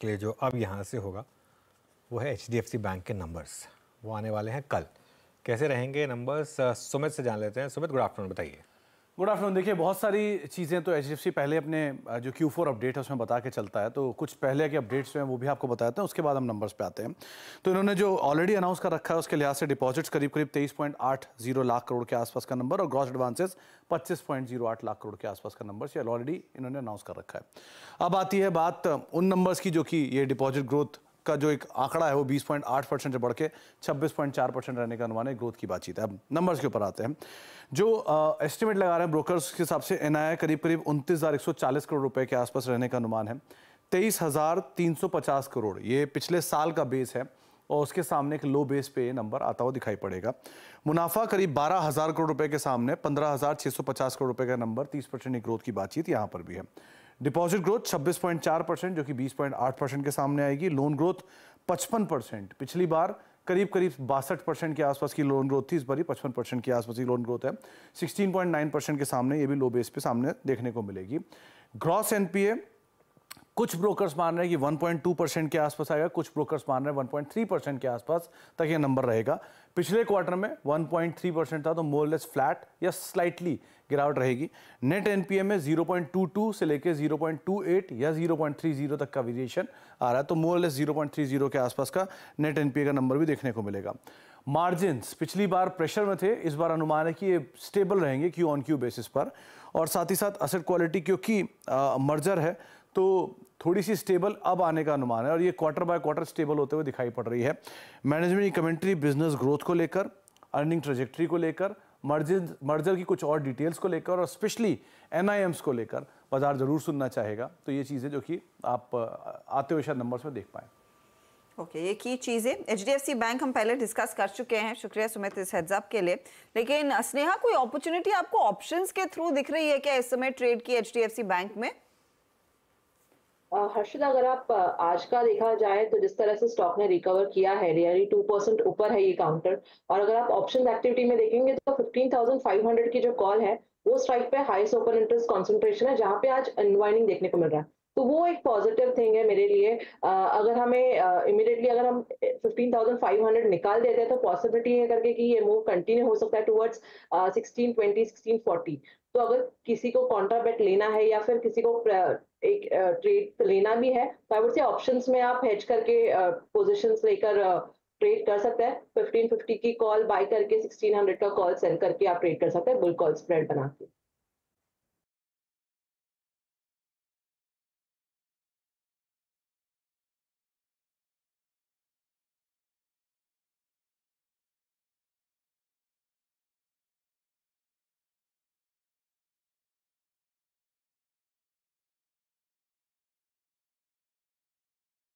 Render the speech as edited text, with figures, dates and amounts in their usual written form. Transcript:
के लिए जो अब यहाँ से होगा वो है एचडीएफसी बैंक के नंबर्स। वो आने वाले हैं कल। कैसे रहेंगे नंबर्स, सुमित से जान लेते हैं। सुमित, गुड आफ्टरनून, बताइए। Good afternoon. देखिए, बहुत सारी चीज़ें तो एचडीएफसी पहले अपने जो Q4 अपडेट है उसमें बता के चलता है, तो कुछ पहले के अपडेट्स जो हैं वो भी आपको बताते हैं, उसके बाद हम नंबर्स पे आते हैं। तो इन्होंने जो ऑलरेडी अनाउंस कर रखा है उसके लिहाज से डिपॉजिट्स करीब 23.80 लाख करोड़ के आसपास का नंबर और ग्रॉस एडवांसेस 25.08 लाख करोड़ के आसपास का नंबर ये ऑलरेडी इन्होंने अनाउंस कर रखा है। अब आती है बात उन नंबर्स की जो कि ये डिपॉजिट ग्रोथ का जो एक आंकड़ा है वो 20.8% से बढ़ के 26.4% रहने का अनुमान है। ग्रोथ की बातचीत है। अब नंबर्स के ऊपर आते हैं। जो एस्टिमेट लगा रहे हैं ब्रोकर्स के हिसाब से एनआईआई करीब 29,140 करोड़ रुपए के आसपास रहने का अनुमान है। 23,350 करोड़ ये पिछले साल का बेस है और उसके सामने एक लो बेस पे ये नंबर आता हुआ दिखाई पड़ेगा। मुनाफा करीब 12,000 करोड़ रुपए के सामने 15,650 करोड़ रुपए का नंबर, 30% ग्रोथ की बातचीत यहाँ पर भी है। डिपॉजिट ग्रोथ 26.4% जो कि 20.8% के सामने आएगी। लोन ग्रोथ 55%, पिछली बार करीब 62% के आसपास की लोन ग्रोथ थी, इस बार 55% के आसपास की लोन ग्रोथ है। 16.9% के सामने, ये भी लो बेस पे सामने देखने को मिलेगी। ग्रॉस एनपीए कुछ ब्रोकर्स मान रहे हैं कि 1.2% के आसपास आएगा, कुछ ब्रोकर्स मान रहे हैं 1.3% के आसपास तक ये नंबर रहेगा। पिछले क्वार्टर में 1.3% था, तो मोर लेस फ्लैट या स्लाइटली गिरावट रहेगी। नेट एनपीए में 0.22 से लेके 0.28 या 0.30 तक का वेरिएशन आ रहा है, तो मोर लेस 0.30 के आसपास का नेट एनपीए का नंबर भी देखने को मिलेगा। मार्जिन्स पिछली बार प्रेशर में थे, इस बार अनुमान है कि ये स्टेबल रहेंगे क्यू ऑन क्यू बेसिस पर। और साथ ही साथ असेट क्वालिटी, क्योंकि मर्जर है तो थोड़ी सी स्टेबल अब आने का अनुमान है और ये क्वार्टर बाय क्वार्टर स्टेबल होते हुए दिखाई पड़ रही है। मैनेजमेंट की कमेंट्री बिजनेस ग्रोथ को लेकर, अर्निंग ट्रेजेक्ट्री को लेकर, मर्जर की कुछ और डिटेल्स को लेकर और स्पेशली एनआईएम्स को लेकर बाजार जरूर सुनना चाहेगा। तो ये चीज़ें जो कि आप आते हुए शायद नंबर्स में देख पाएँ। ओके, ये की चीज़ है। एचडीएफसी बैंक हम पहले डिस्कस कर चुके हैं। शुक्रिया सुमित इस हेड्स अप के लिए। लेकिन स्नेहा, कोई अपॉर्चुनिटी आपको ऑप्शंस के थ्रू दिख रही है क्या इस समय ट्रेड की एचडीएफसी बैंक में? हर्षित, अगर आप आज का देखा जाए तो जिस तरह से स्टॉक ने रिकवर किया है, रियली 2% ऊपर है ये काउंटर। और अगर आप ऑप्शन एक्टिविटी में देखेंगे तो 15,500 की जो कॉल है वो स्ट्राइक पे हाईएस्ट ओपन इंटरेस्ट कंसंट्रेशन है, जहां पे आज अनवाइंडिंग देखने को मिल रहा है। तो वो एक पॉजिटिव थिंग है मेरे लिए। अगर हमें इमीडिएटली अगर हम 15,500 निकाल देते हैं तो पॉसिबिलिटी है करके कि ये मूव कंटिन्यू हो सकता है टुवर्ड्स 1620 1640। तो अगर किसी को कॉन्ट्रा बेट लेना है या फिर किसी को एक ट्रेड लेना भी है तो आई वुड से ऑप्शंस में आप हेज करके पोजीशंस लेकर ट्रेड कर सकते हैं। 1550 की कॉल बाय करके 1600 का कॉल सेल करके आप ट्रेड कर सकते हैं, बुल कॉल स्प्रेड बना के।